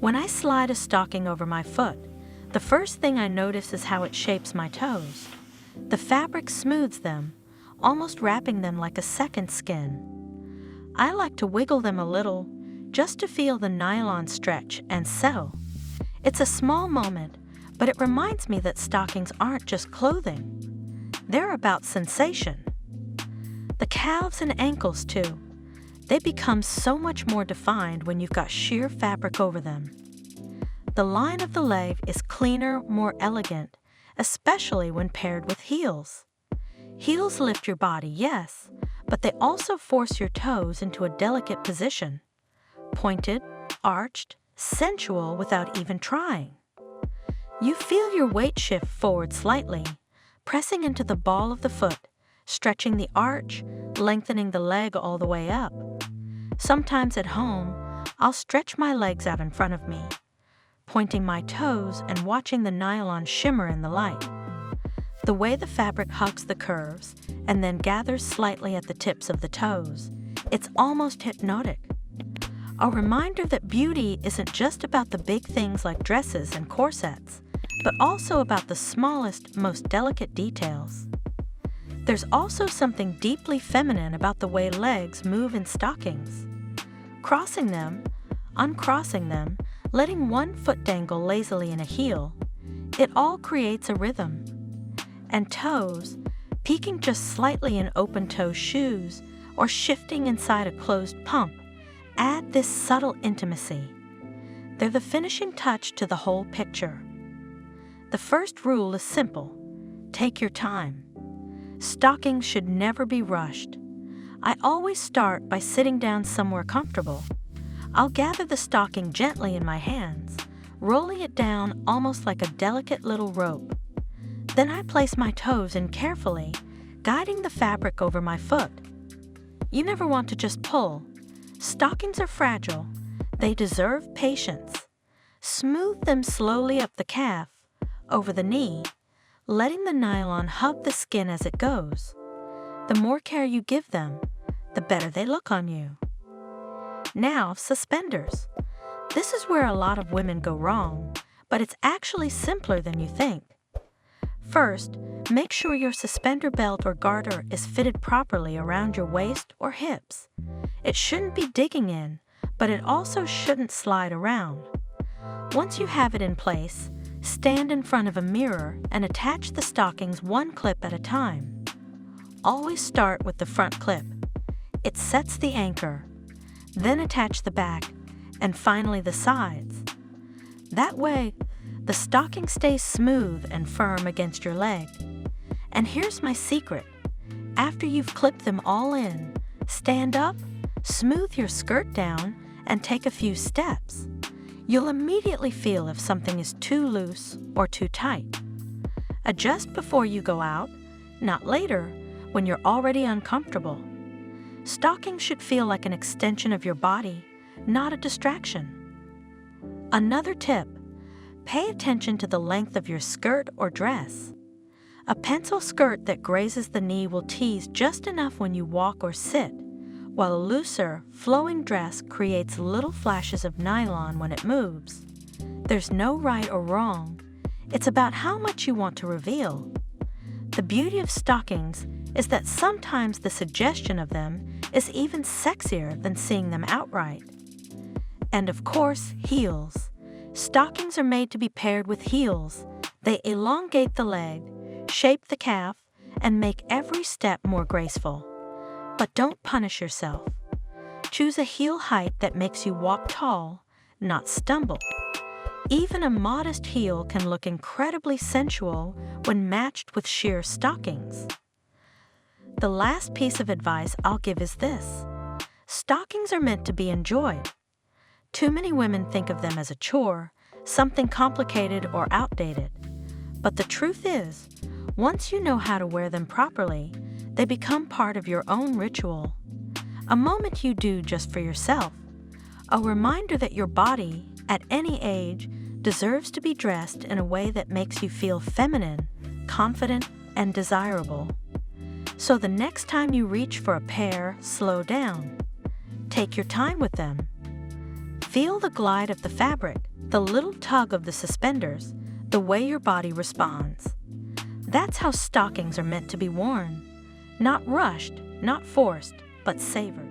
When I slide a stocking over my foot, the first thing I notice is how it shapes my toes. The fabric smooths them, almost wrapping them like a second skin. I like to wiggle them a little, just to feel the nylon stretch and settle. It's a small moment, but it reminds me that stockings aren't just clothing. They're about sensation. The calves and ankles, too. They become so much more defined when you've got sheer fabric over them. The line of the leg is cleaner, more elegant, especially when paired with heels. Heels lift your body, yes, but they also force your toes into a delicate position. Pointed, arched, sensual without even trying. You feel your weight shift forward slightly, pressing into the ball of the foot, stretching the arch, lengthening the leg all the way up. Sometimes at home, I'll stretch my legs out in front of me, pointing my toes and watching the nylon shimmer in the light. The way the fabric hugs the curves and then gathers slightly at the tips of the toes, it's almost hypnotic. A reminder that beauty isn't just about the big things like dresses and corsets, but also about the smallest, most delicate details. There's also something deeply feminine about the way legs move in stockings. Crossing them, uncrossing them, letting one foot dangle lazily in a heel, it all creates a rhythm. And toes, peeking just slightly in open-toe shoes or shifting inside a closed pump, add this subtle intimacy. They're the finishing touch to the whole picture. The first rule is simple: take your time. Stockings should never be rushed. I always start by sitting down somewhere comfortable. I'll gather the stocking gently in my hands, rolling it down almost like a delicate little rope. Then I place my toes in carefully, guiding the fabric over my foot. You never want to just pull. Stockings are fragile. They deserve patience. Smooth them slowly up the calf, over the knee, letting the nylon hug the skin as it goes. The more care you give them, the better they look on you. Now, suspenders. This is where a lot of women go wrong, but it's actually simpler than you think. First, make sure your suspender belt or garter is fitted properly around your waist or hips. It shouldn't be digging in, but it also shouldn't slide around. Once you have it in place, stand in front of a mirror and attach the stockings one clip at a time. Always start with the front clip. It sets the anchor. Then attach the back, and finally the sides. That way, the stocking stays smooth and firm against your leg. And here's my secret. After you've clipped them all in, stand up, smooth your skirt down, and take a few steps. You'll immediately feel if something is too loose or too tight. Adjust before you go out, not later, when you're already uncomfortable. Stockings should feel like an extension of your body, not a distraction. Another tip: pay attention to the length of your skirt or dress. A pencil skirt that grazes the knee will tease just enough when you walk or sit, while a looser, flowing dress creates little flashes of nylon when it moves. There's no right or wrong. It's about how much you want to reveal. The beauty of stockings is that sometimes the suggestion of them is even sexier than seeing them outright. And of course, heels. Stockings are made to be paired with heels. They elongate the leg, shape the calf, and make every step more graceful. But don't punish yourself. Choose a heel height that makes you walk tall, not stumble. Even a modest heel can look incredibly sensual when matched with sheer stockings. The last piece of advice I'll give is this: stockings are meant to be enjoyed. Too many women think of them as a chore, something complicated or outdated. But the truth is, once you know how to wear them properly, they become part of your own ritual. A moment you do just for yourself. A reminder that your body, at any age, deserves to be dressed in a way that makes you feel feminine, confident, and desirable. So the next time you reach for a pair, slow down. Take your time with them. Feel the glide of the fabric, the little tug of the suspenders, the way your body responds. That's how stockings are meant to be worn. Not rushed, not forced, but savored.